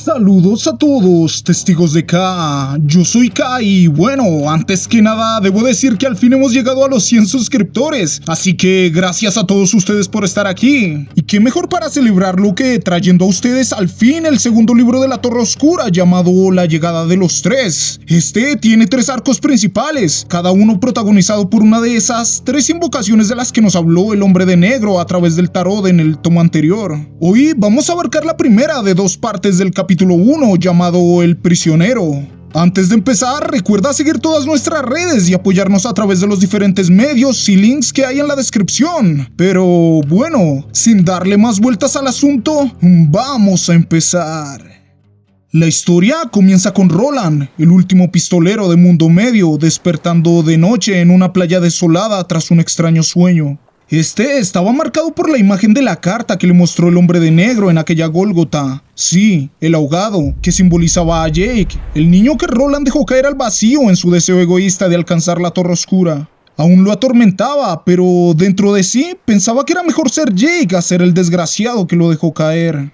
Saludos a todos, testigos de K. Yo soy K y bueno, antes que nada debo decir que al fin hemos llegado a los 100 suscriptores, así que gracias a todos ustedes por estar aquí. Y qué mejor para celebrarlo que trayendo a ustedes al fin el segundo libro de la Torre Oscura llamado La Llegada de los Tres. Este tiene 3 arcos principales, cada uno protagonizado por una de esas 3 invocaciones de las que nos habló el Hombre de Negro a través del tarot en el tomo anterior. Hoy vamos a abarcar la primera de 2 partes del capítulo 1 llamado El Prisionero. Antes de empezar, recuerda seguir todas nuestras redes y apoyarnos a través de los diferentes medios y links que hay en la descripción. Pero bueno, sin darle más vueltas al asunto, vamos a empezar. La historia comienza con Roland, el último pistolero de Mundo Medio, despertando de noche en una playa desolada tras un extraño sueño. Este estaba marcado por la imagen de la carta que le mostró el Hombre de Negro en aquella Gólgota. Sí, el ahogado, que simbolizaba a Jake, el niño que Roland dejó caer al vacío en su deseo egoísta de alcanzar la Torre Oscura. Aún lo atormentaba, pero dentro de sí pensaba que era mejor ser Jake a ser el desgraciado que lo dejó caer.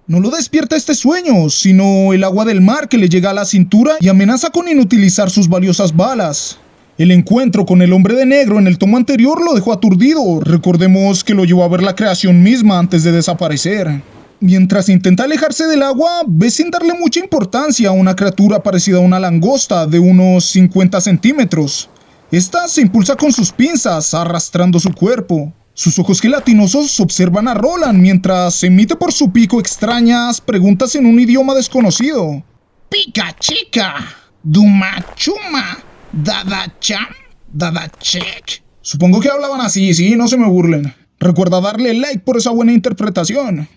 No lo despierta este sueño, sino el agua del mar que le llega a la cintura y amenaza con inutilizar sus valiosas balas. El encuentro con el Hombre de Negro en el tomo anterior lo dejó aturdido. Recordemos que lo llevó a ver la creación misma antes de desaparecer. Mientras intenta alejarse del agua, ve sin darle mucha importancia a una criatura parecida a una langosta de unos 50 centímetros. Esta se impulsa con sus pinzas, arrastrando su cuerpo. Sus ojos gelatinosos observan a Roland mientras emite por su pico extrañas preguntas en un idioma desconocido. Pica chica, Duma chuma, Dada cham, Dada check. Supongo que hablaban así, sí, no se me burlen. Recuerda darle like por esa buena interpretación.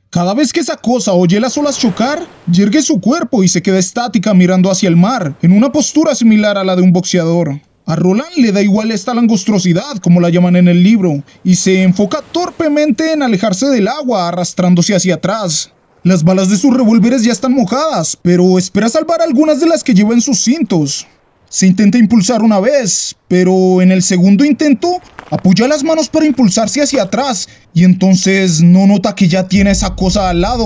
Cada vez que esa cosa oye las olas chocar, yergue su cuerpo y se queda estática mirando hacia el mar, en una postura similar a la de un boxeador. A Roland le da igual esta langostrosidad, como la llaman en el libro, y se enfoca torpemente en alejarse del agua, arrastrándose hacia atrás. Las balas de sus revólveres ya están mojadas, pero espera salvar algunas de las que lleva en sus cintos. Se intenta impulsar una vez, pero en el segundo intento apoya las manos para impulsarse hacia atrás, y entonces no nota que ya tiene esa cosa al lado.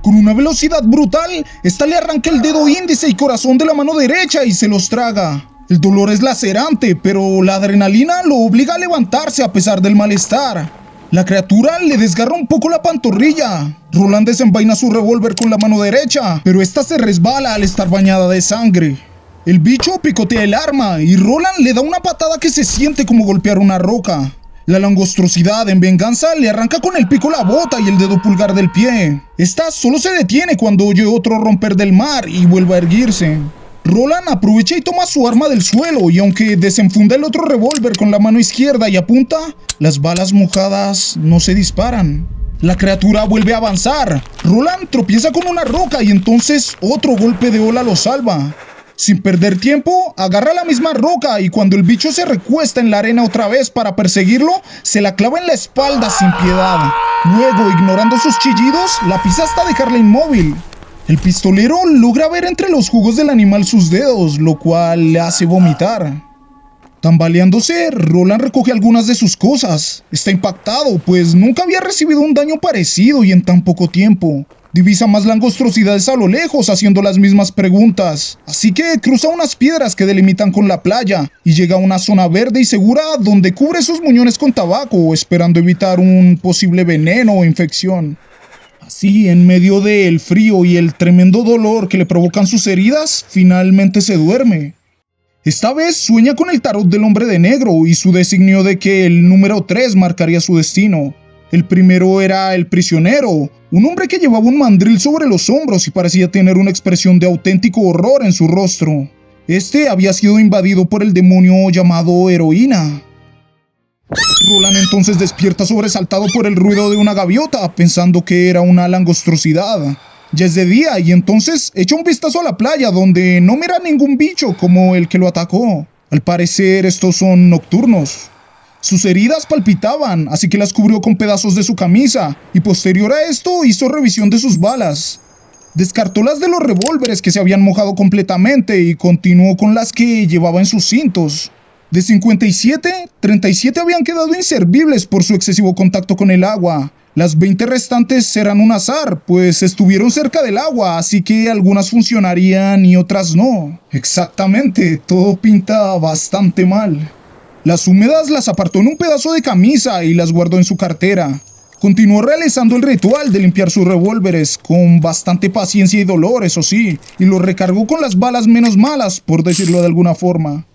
Con una velocidad brutal, esta le arranca el dedo índice y corazón de la mano derecha y se los traga. El dolor es lacerante, pero la adrenalina lo obliga a levantarse a pesar del malestar. La criatura le desgarra un poco la pantorrilla. Roland desenvaina su revólver con la mano derecha, pero esta se resbala al estar bañada de sangre. El bicho picotea el arma y Roland le da una patada que se siente como golpear una roca. La langostrosidad en venganza le arranca con el pico la bota y el dedo pulgar del pie. Esta solo se detiene cuando oye otro romper del mar y vuelve a erguirse. Roland aprovecha y toma su arma del suelo y aunque desenfunda el otro revólver con la mano izquierda y apunta, las balas mojadas no se disparan. La criatura vuelve a avanzar. Roland tropieza con una roca y entonces otro golpe de ola lo salva. Sin perder tiempo, agarra la misma roca y cuando el bicho se recuesta en la arena otra vez para perseguirlo, se la clava en la espalda sin piedad. Luego, ignorando sus chillidos, la pisa hasta dejarla inmóvil. El pistolero logra ver entre los jugos del animal sus dedos, lo cual le hace vomitar. Tambaleándose, Roland recoge algunas de sus cosas. Está impactado, pues nunca había recibido un daño parecido y en tan poco tiempo. Divisa más langostrosidades a lo lejos haciendo las mismas preguntas. Así que cruza unas piedras que delimitan con la playa y llega a una zona verde y segura donde cubre sus muñones con tabaco, esperando evitar un posible veneno o infección. Así, en medio del frío y el tremendo dolor que le provocan sus heridas, finalmente se duerme. Esta vez sueña con el tarot del Hombre de Negro y su designio de que el número 3 marcaría su destino. El primero era el prisionero, un hombre que llevaba un mandril sobre los hombros y parecía tener una expresión de auténtico horror en su rostro. Este había sido invadido por el demonio llamado Heroína. Roland entonces despierta sobresaltado por el ruido de una gaviota, pensando que era una langostrosidad. Ya es de día y entonces echa un vistazo a la playa donde no mira ningún bicho como el que lo atacó. Al parecer estos son nocturnos. Sus heridas palpitaban, así que las cubrió con pedazos de su camisa y posterior a esto hizo revisión de sus balas. Descartó las de los revólveres que se habían mojado completamente y continuó con las que llevaba en sus cintos. De 57, 37 habían quedado inservibles por su excesivo contacto con el agua. Las 20 restantes eran un azar, pues estuvieron cerca del agua, así que algunas funcionarían y otras no. Exactamente, todo pinta bastante mal. Las húmedas las apartó en un pedazo de camisa y las guardó en su cartera. Continuó realizando el ritual de limpiar sus revólveres, con bastante paciencia y dolor, eso sí, y los recargó con las balas menos malas, por decirlo de alguna forma.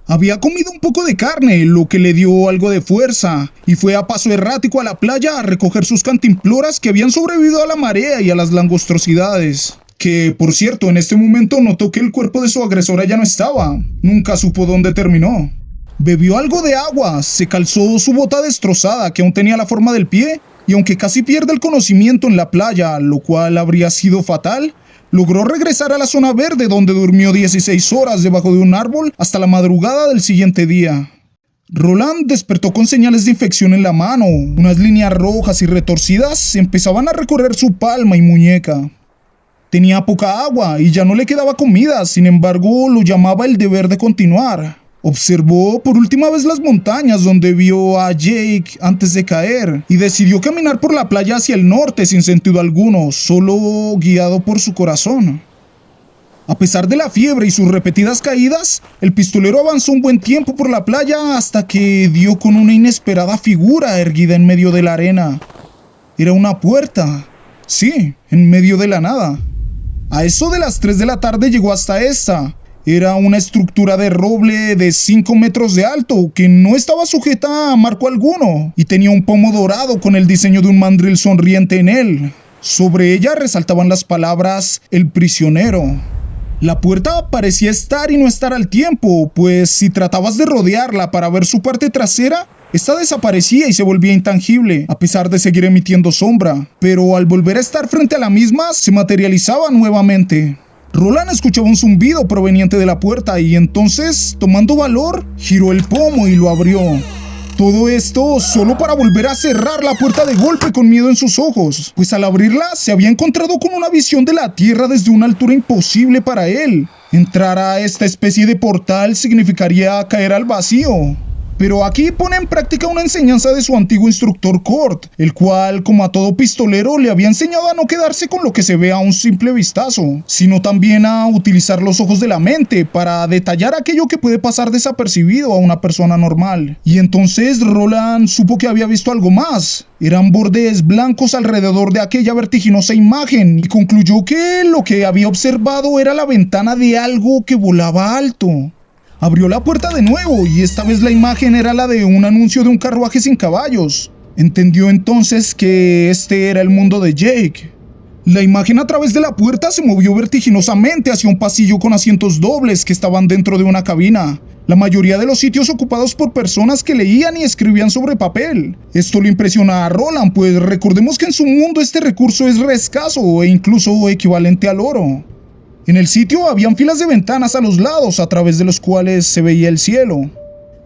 Había comido un poco de carne, lo que le dio algo de fuerza, y fue a paso errático a la playa a recoger sus cantimploras que habían sobrevivido a la marea y a las langostrosidades. Que, por cierto, en este momento notó que el cuerpo de su agresora ya no estaba. Nunca supo dónde terminó. Bebió algo de agua, se calzó su bota destrozada que aún tenía la forma del pie, y aunque casi pierde el conocimiento en la playa, lo cual habría sido fatal, logró regresar a la zona verde donde durmió 16 horas debajo de un árbol hasta la madrugada del siguiente día. Roland despertó con señales de infección en la mano. Unas líneas rojas y retorcidas empezaban a recorrer su palma y muñeca. Tenía poca agua y ya no le quedaba comida, sin embargo lo llamaba el deber de continuar. Observó por última vez las montañas donde vio a Jake antes de caer y decidió caminar por la playa hacia el norte sin sentido alguno, solo guiado por su corazón. A pesar de la fiebre y sus repetidas caídas, el pistolero avanzó un buen tiempo por la playa hasta que dio con una inesperada figura erguida en medio de la arena. Era una puerta. Sí, en medio de la nada. A eso de las 3 de la tarde llegó hasta esta. Era una estructura de roble de 5 metros de alto que no estaba sujeta a marco alguno y tenía un pomo dorado con el diseño de un mandril sonriente en él. Sobre ella resaltaban las palabras "El prisionero". La puerta parecía estar y no estar al tiempo, pues si tratabas de rodearla para ver su parte trasera, esta desaparecía y se volvía intangible, a pesar de seguir emitiendo sombra, pero al volver a estar frente a la misma, se materializaba nuevamente. Roland escuchaba un zumbido proveniente de la puerta y entonces, tomando valor, giró el pomo y lo abrió. Todo esto solo para volver a cerrar la puerta de golpe con miedo en sus ojos, pues al abrirla se había encontrado con una visión de la tierra desde una altura imposible para él. Entrar a esta especie de portal significaría caer al vacío. Pero aquí pone en práctica una enseñanza de su antiguo instructor Kurt, el cual, como a todo pistolero, le había enseñado a no quedarse con lo que se ve a un simple vistazo, sino también a utilizar los ojos de la mente para detallar aquello que puede pasar desapercibido a una persona normal. Y entonces Roland supo que había visto algo más. Eran bordes blancos alrededor de aquella vertiginosa imagen y concluyó que lo que había observado era la ventana de algo que volaba alto. Abrió la puerta de nuevo y esta vez la imagen era la de un anuncio de un carruaje sin caballos. Entendió entonces que este era el mundo de Jake. La imagen a través de la puerta se movió vertiginosamente hacia un pasillo con asientos dobles que estaban dentro de una cabina. La mayoría de los sitios ocupados por personas que leían y escribían sobre papel. Esto le impresiona a Roland, pues recordemos que en su mundo este recurso es re escaso e incluso equivalente al oro. En el sitio habían filas de ventanas a los lados a través de los cuales se veía el cielo.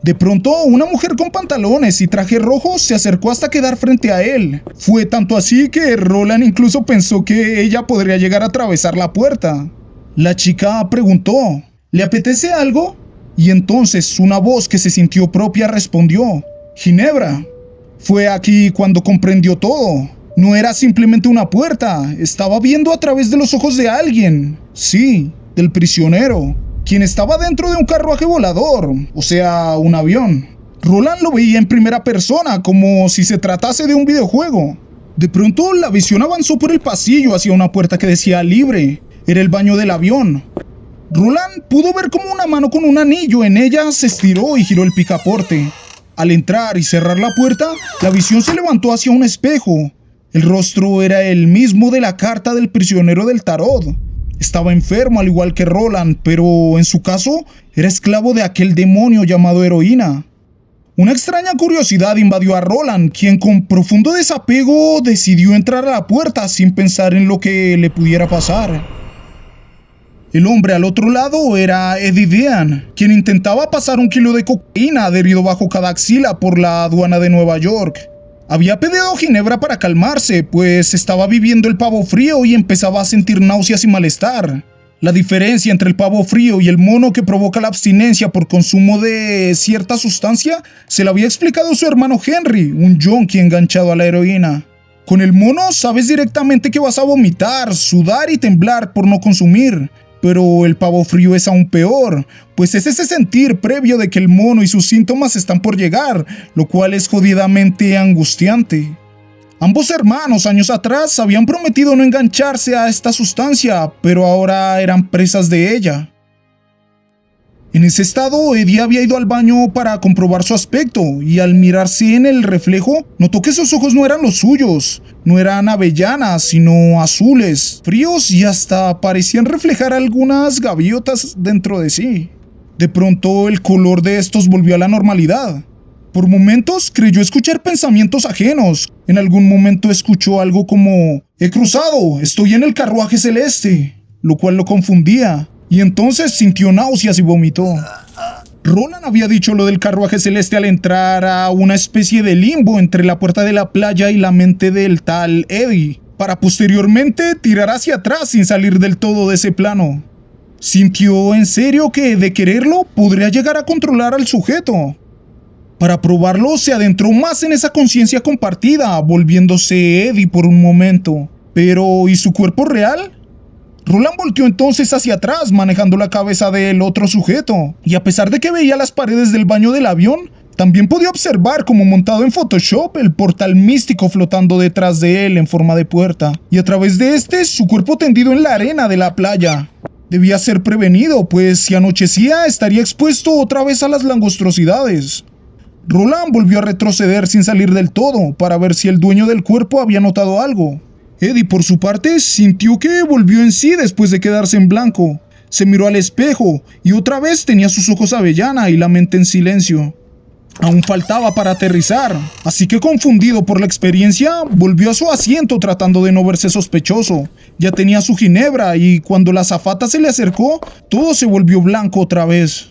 De pronto, una mujer con pantalones y traje rojo se acercó hasta quedar frente a él. Fue tanto así que Roland incluso pensó que ella podría llegar a atravesar la puerta. La chica preguntó, ¿le apetece algo? Y entonces una voz que se sintió propia respondió, Ginebra. Fue aquí cuando comprendió todo. No era simplemente una puerta, estaba viendo a través de los ojos de alguien. Sí, del prisionero, quien estaba dentro de un carruaje volador, o sea, un avión. Roland lo veía en primera persona, como si se tratase de un videojuego. De pronto, la visión avanzó por el pasillo hacia una puerta que decía libre. Era el baño del avión. Roland pudo ver como una mano con un anillo en ella se estiró y giró el picaporte. Al entrar y cerrar la puerta, la visión se levantó hacia un espejo. El rostro era el mismo de la carta del prisionero del tarot. Estaba enfermo al igual que Roland, pero en su caso era esclavo de aquel demonio llamado heroína. Una extraña curiosidad invadió a Roland, quien con profundo desapego decidió entrar a la puerta sin pensar en lo que le pudiera pasar. El hombre al otro lado era Eddie Dean, quien intentaba pasar 1 kilo de cocaína adherido bajo cada axila por la aduana de Nueva York. Había pedido ginebra para calmarse, pues estaba viviendo el pavo frío y empezaba a sentir náuseas y malestar. La diferencia entre el pavo frío y el mono que provoca la abstinencia por consumo de cierta sustancia se la había explicado su hermano Henry, un yonki enganchado a la heroína. Con el mono sabes directamente que vas a vomitar, sudar y temblar por no consumir. Pero el pavo frío es aún peor, pues es ese sentir previo de que el mono y sus síntomas están por llegar, lo cual es jodidamente angustiante. Ambos hermanos años atrás habían prometido no engancharse a esta sustancia, pero ahora eran presas de ella. En ese estado, Eddie había ido al baño para comprobar su aspecto, y al mirarse en el reflejo, notó que sus ojos no eran los suyos, no eran avellanas, sino azules, fríos y hasta parecían reflejar algunas gaviotas dentro de sí. De pronto, el color de estos volvió a la normalidad. Por momentos creyó escuchar pensamientos ajenos. En algún momento escuchó algo como: «He cruzado, estoy en el carruaje celeste», lo cual lo confundía. Y entonces sintió náuseas y vomitó. Roland había dicho lo del carruaje celeste al entrar a una especie de limbo entre la puerta de la playa y la mente del tal Eddie, para posteriormente tirar hacia atrás sin salir del todo de ese plano. Sintió en serio que de quererlo podría llegar a controlar al sujeto. Para probarlo se adentró más en esa conciencia compartida, volviéndose Eddie por un momento. Pero ¿y su cuerpo real? Roland volteó entonces hacia atrás, manejando la cabeza del otro sujeto, y a pesar de que veía las paredes del baño del avión, también podía observar como montado en Photoshop el portal místico flotando detrás de él en forma de puerta, y a través de este su cuerpo tendido en la arena de la playa. Debía ser prevenido, pues si anochecía estaría expuesto otra vez a las langostrosidades. Roland volvió a retroceder sin salir del todo, para ver si el dueño del cuerpo había notado algo. Eddie, por su parte, sintió que volvió en sí después de quedarse en blanco. Se miró al espejo y otra vez tenía sus ojos avellana y la mente en silencio. Aún faltaba para aterrizar, así que confundido por la experiencia, volvió a su asiento tratando de no verse sospechoso. Ya tenía su ginebra y cuando la azafata se le acercó, todo se volvió blanco otra vez.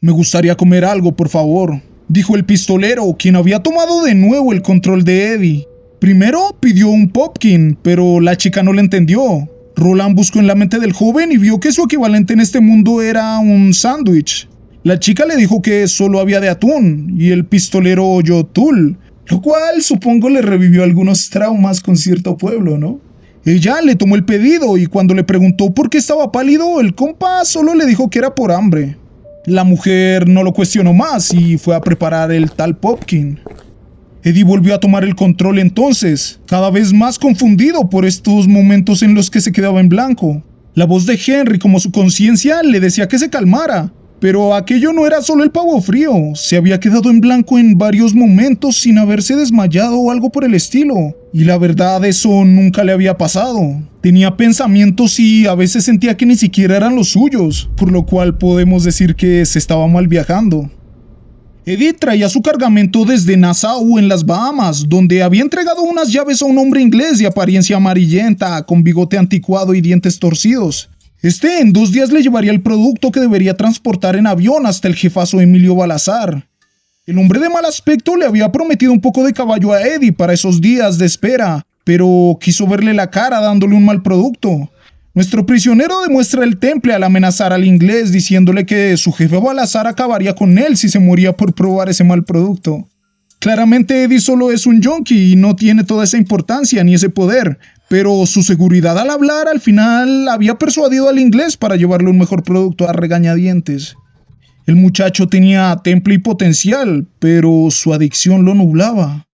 «Me gustaría comer algo, por favor», dijo el pistolero, quien había tomado de nuevo el control de Eddie. Primero pidió un popkin, pero la chica no le entendió. Roland buscó en la mente del joven y vio que su equivalente en este mundo era un sándwich. La chica le dijo que solo había de atún, y el pistolero oyó tul, lo cual supongo le revivió algunos traumas con cierto pueblo, ¿no? Ella le tomó el pedido y cuando le preguntó por qué estaba pálido, el compa solo le dijo que era por hambre. La mujer no lo cuestionó más y fue a preparar el tal popkin. Eddie volvió a tomar el control entonces, cada vez más confundido por estos momentos en los que se quedaba en blanco. La voz de Henry, como su conciencia, le decía que se calmara, pero aquello no era solo el pavo frío, se había quedado en blanco en varios momentos sin haberse desmayado o algo por el estilo, y la verdad eso nunca le había pasado. Tenía pensamientos y a veces sentía que ni siquiera eran los suyos, por lo cual podemos decir que se estaba mal viajando. Eddie traía su cargamento desde Nassau en las Bahamas, donde había entregado unas llaves a un hombre inglés de apariencia amarillenta, con bigote anticuado y dientes torcidos. En 2 días le llevaría el producto que debería transportar en avión hasta el jefazo Emilio Balazar. El hombre de mal aspecto le había prometido un poco de caballo a Eddie para esos días de espera, pero quiso verle la cara dándole un mal producto. Nuestro prisionero demuestra el temple al amenazar al inglés diciéndole que su jefe Balazar acabaría con él si se moría por probar ese mal producto. Claramente Eddie solo es un yonki y no tiene toda esa importancia ni ese poder, pero su seguridad al hablar al final había persuadido al inglés para llevarle un mejor producto a regañadientes. El muchacho tenía temple y potencial, pero su adicción lo nublaba.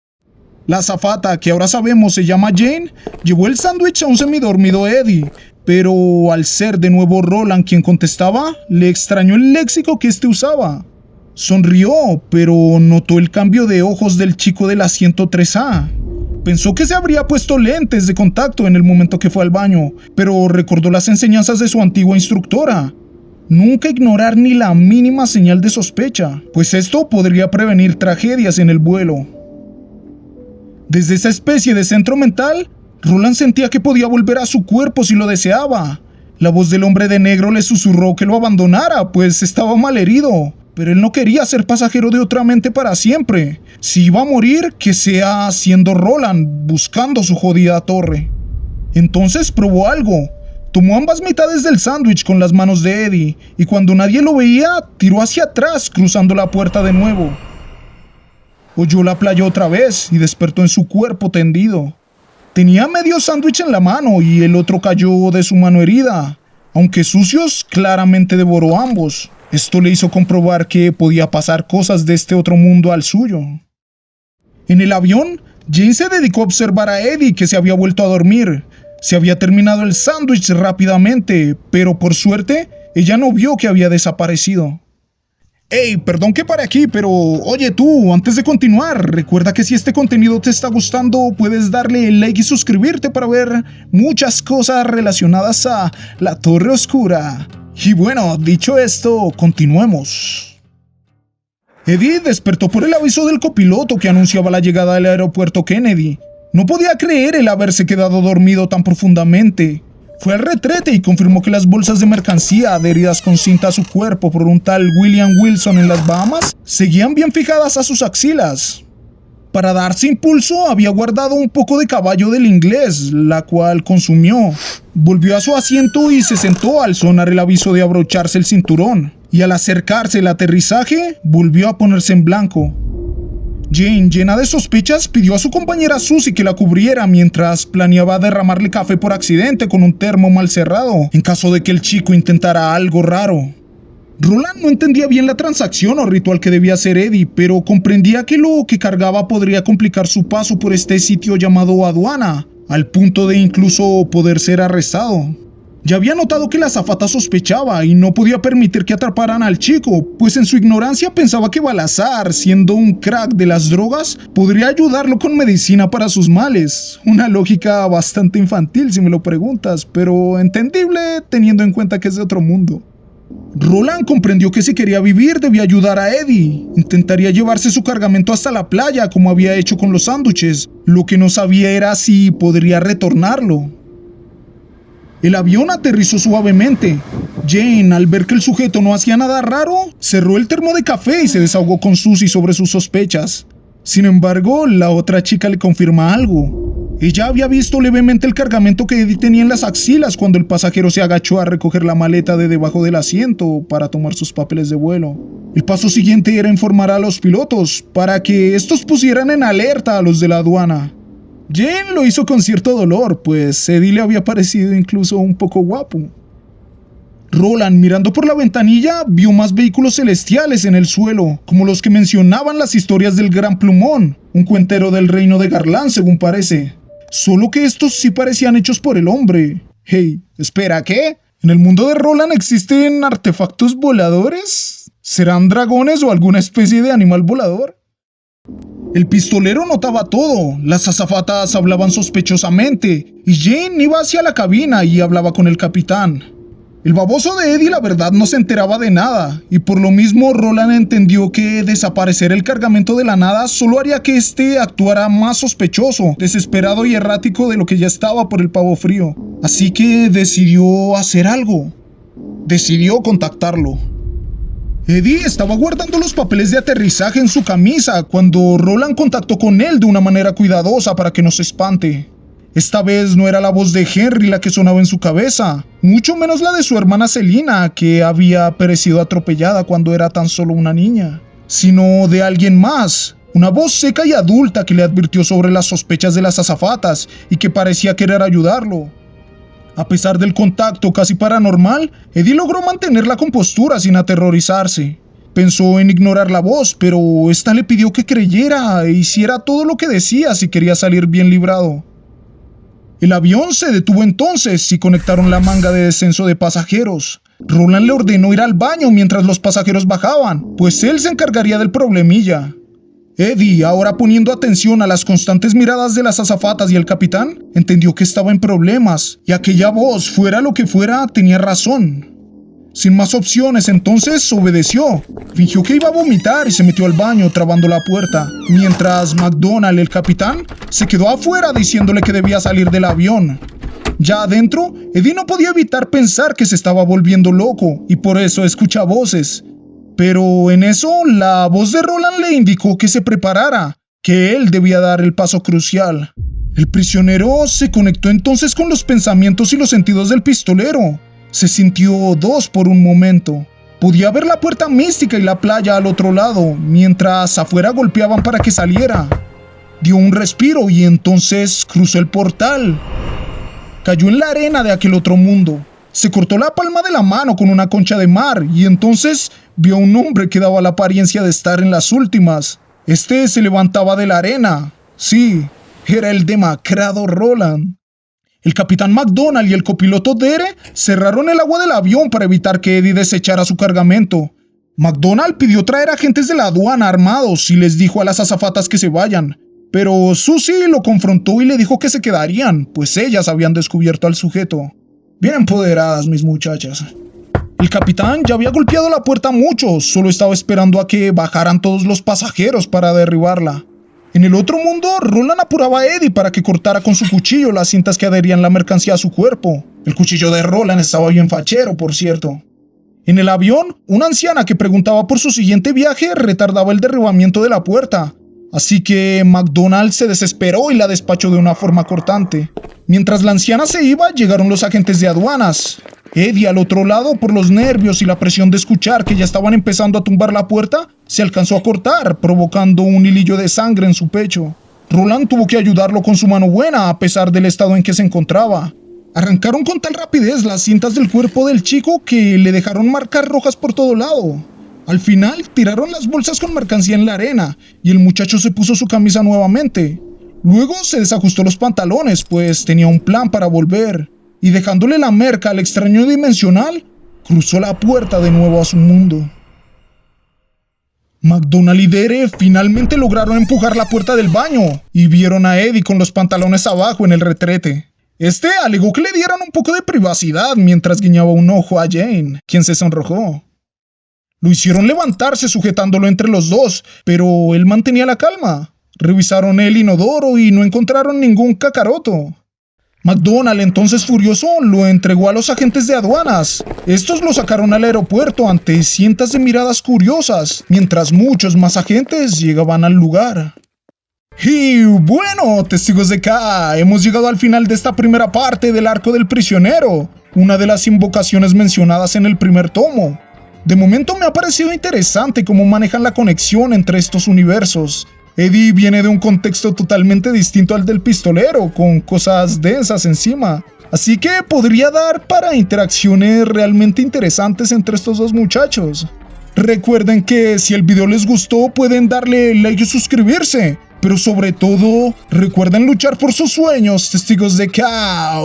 La azafata, que ahora sabemos se llama Jane, llevó el sándwich a un semidormido Eddie, pero al ser de nuevo Roland quien contestaba, le extrañó el léxico que éste usaba. Sonrió, pero notó el cambio de ojos del chico del asiento 3A. Pensó que se habría puesto lentes de contacto en el momento que fue al baño, pero recordó las enseñanzas de su antigua instructora. Nunca ignorar ni la mínima señal de sospecha, pues esto podría prevenir tragedias en el vuelo. Desde esa especie de centro mental, Roland sentía que podía volver a su cuerpo si lo deseaba. La voz del hombre de negro le susurró que lo abandonara, pues estaba mal herido. Pero él no quería ser pasajero de otra mente para siempre. Si iba a morir, que sea siendo Roland, buscando su jodida torre. Entonces probó algo. Tomó ambas mitades del sándwich con las manos de Eddie, y cuando nadie lo veía, tiró hacia atrás, cruzando la puerta de nuevo. Oyó la playa otra vez y despertó en su cuerpo tendido. Tenía medio sándwich en la mano y el otro cayó de su mano herida. Aunque sucios, claramente devoró ambos. Esto le hizo comprobar que podía pasar cosas de este otro mundo al suyo. En el avión, Jane se dedicó a observar a Eddie, que se había vuelto a dormir. Se había terminado el sándwich rápidamente, pero por suerte, ella no vio que había desaparecido. Hey, perdón que pare aquí, pero oye tú, antes de continuar, recuerda que si este contenido te está gustando, puedes darle like y suscribirte para ver muchas cosas relacionadas a la Torre Oscura. Y bueno, dicho esto, continuemos. Eddie despertó por el aviso del copiloto que anunciaba la llegada del aeropuerto Kennedy. No podía creer el haberse quedado dormido tan profundamente. Fue al retrete y confirmó que las bolsas de mercancía adheridas con cinta a su cuerpo por un tal William Wilson en las Bahamas seguían bien fijadas a sus axilas. Para darse impulso había guardado un poco de caballo del inglés, la cual consumió. Volvió a su asiento y se sentó al sonar el aviso de abrocharse el cinturón. Y al acercarse el aterrizaje, volvió a ponerse en blanco. Jane, llena de sospechas, pidió a su compañera Susie que la cubriera mientras planeaba derramarle café por accidente con un termo mal cerrado, en caso de que el chico intentara algo raro. Roland no entendía bien la transacción o ritual que debía hacer Eddie, pero comprendía que lo que cargaba podría complicar su paso por este sitio llamado aduana, al punto de incluso poder ser arrestado. Ya había notado que la azafata sospechaba y no podía permitir que atraparan al chico, pues en su ignorancia pensaba que Balazar, siendo un crack de las drogas, podría ayudarlo con medicina para sus males. Una lógica bastante infantil si me lo preguntas, pero entendible teniendo en cuenta que es de otro mundo. Roland comprendió que si quería vivir debía ayudar a Eddie. Intentaría llevarse su cargamento hasta la playa como había hecho con los sándwiches. Lo que no sabía era si podría retornarlo. El avión aterrizó suavemente. Jane, al ver que el sujeto no hacía nada raro, cerró el termo de café y se desahogó con Susie sobre sus sospechas. Sin embargo, la otra chica le confirma algo. Ella había visto levemente el cargamento que Eddie tenía en las axilas cuando el pasajero se agachó a recoger la maleta de debajo del asiento para tomar sus papeles de vuelo. El paso siguiente era informar a los pilotos para que estos pusieran en alerta a los de la aduana. Jane lo hizo con cierto dolor, pues Eddie le había parecido incluso un poco guapo. Roland, mirando por la ventanilla, vio más vehículos celestiales en el suelo, como los que mencionaban las historias del Gran Plumón, un cuentero del reino de Garland, según parece. Solo que estos sí parecían hechos por el hombre. Hey, espera, ¿qué? ¿En el mundo de Roland existen artefactos voladores? ¿Serán dragones o alguna especie de animal volador? El pistolero notaba todo, las azafatas hablaban sospechosamente, y Jane iba hacia la cabina y hablaba con el capitán. El baboso de Eddie la verdad no se enteraba de nada, y por lo mismo Roland entendió que desaparecer el cargamento de la nada solo haría que éste actuara más sospechoso, desesperado y errático de lo que ya estaba por el pavo frío. Así que decidió hacer algo. Decidió contactarlo. Eddie estaba guardando los papeles de aterrizaje en su camisa cuando Roland contactó con él de una manera cuidadosa para que no se espante. Esta vez no era la voz de Henry la que sonaba en su cabeza, mucho menos la de su hermana Selina, que había perecido atropellada cuando era tan solo una niña, sino de alguien más, una voz seca y adulta que le advirtió sobre las sospechas de las azafatas y que parecía querer ayudarlo. A pesar del contacto casi paranormal, Eddie logró mantener la compostura sin aterrorizarse. Pensó en ignorar la voz, pero esta le pidió que creyera e hiciera todo lo que decía si quería salir bien librado. El avión se detuvo entonces y conectaron la manga de descenso de pasajeros. Roland le ordenó ir al baño mientras los pasajeros bajaban, pues él se encargaría del problemilla. Eddie, ahora poniendo atención a las constantes miradas de las azafatas y el capitán, entendió que estaba en problemas, y aquella voz, fuera lo que fuera, tenía razón. Sin más opciones, entonces obedeció. Fingió que iba a vomitar y se metió al baño trabando la puerta, mientras McDonald, el capitán, se quedó afuera diciéndole que debía salir del avión. Ya adentro, Eddie no podía evitar pensar que se estaba volviendo loco, y por eso escucha voces. Pero en eso, la voz de Roland le indicó que se preparara, que él debía dar el paso crucial. El prisionero se conectó entonces con los pensamientos y los sentidos del pistolero. Se sintió dos por un momento. Podía ver la puerta mística y la playa al otro lado, mientras afuera golpeaban para que saliera. dio un respiro y entonces cruzó el portal. Cayó en la arena de aquel otro mundo. Se cortó la palma de la mano con una concha de mar y entonces vio a un hombre que daba la apariencia de estar en las últimas. Este se levantaba de la arena. Sí, era el demacrado Roland. El capitán McDonald y el copiloto Dere cerraron el agua del avión para evitar que Eddie desechara su cargamento. McDonald pidió traer agentes de la aduana armados y les dijo a las azafatas que se vayan. Pero Susie lo confrontó y le dijo que se quedarían, pues ellas habían descubierto al sujeto. Bien empoderadas, mis muchachas. El capitán ya había golpeado la puerta mucho, solo estaba esperando a que bajaran todos los pasajeros para derribarla. En el otro mundo, Roland apuraba a Eddie para que cortara con su cuchillo las cintas que adherían la mercancía a su cuerpo. El cuchillo de Roland estaba bien fachero, por cierto. En el avión, una anciana que preguntaba por su siguiente viaje retardaba el derribamiento de la puerta. Así que McDonald se desesperó y la despachó de una forma cortante. Mientras la anciana se iba, llegaron los agentes de aduanas. Eddie, al otro lado, por los nervios y la presión de escuchar que ya estaban empezando a tumbar la puerta, se alcanzó a cortar, provocando un hilillo de sangre en su pecho. Roland tuvo que ayudarlo con su mano buena, a pesar del estado en que se encontraba. Arrancaron con tal rapidez las cintas del cuerpo del chico que le dejaron marcas rojas por todo lado. Al final, tiraron las bolsas con mercancía en la arena, y el muchacho se puso su camisa nuevamente. Luego se desajustó los pantalones, pues tenía un plan para volver. Y dejándole la merca al extraño dimensional, cruzó la puerta de nuevo a su mundo. McDonald y Dere finalmente lograron empujar la puerta del baño y vieron a Eddie con los pantalones abajo en el retrete. Este alegó que le dieran un poco de privacidad mientras guiñaba un ojo a Jane, quien se sonrojó. Lo hicieron levantarse sujetándolo entre los dos, pero él mantenía la calma. Revisaron el inodoro y no encontraron ningún cacaroto. McDonald, entonces furioso, lo entregó a los agentes de aduanas. Estos lo sacaron al aeropuerto ante cientos de miradas curiosas, mientras muchos más agentes llegaban al lugar. Y bueno, testigos de K, hemos llegado al final de esta primera parte del arco del prisionero, una de las invocaciones mencionadas en el primer tomo. De momento me ha parecido interesante cómo manejan la conexión entre estos universos. Eddie viene de un contexto totalmente distinto al del pistolero, con cosas densas encima. Así que podría dar para interacciones realmente interesantes entre estos dos muchachos. Recuerden que si el video les gustó pueden darle like y suscribirse. Pero sobre todo, recuerden luchar por sus sueños, testigos de K.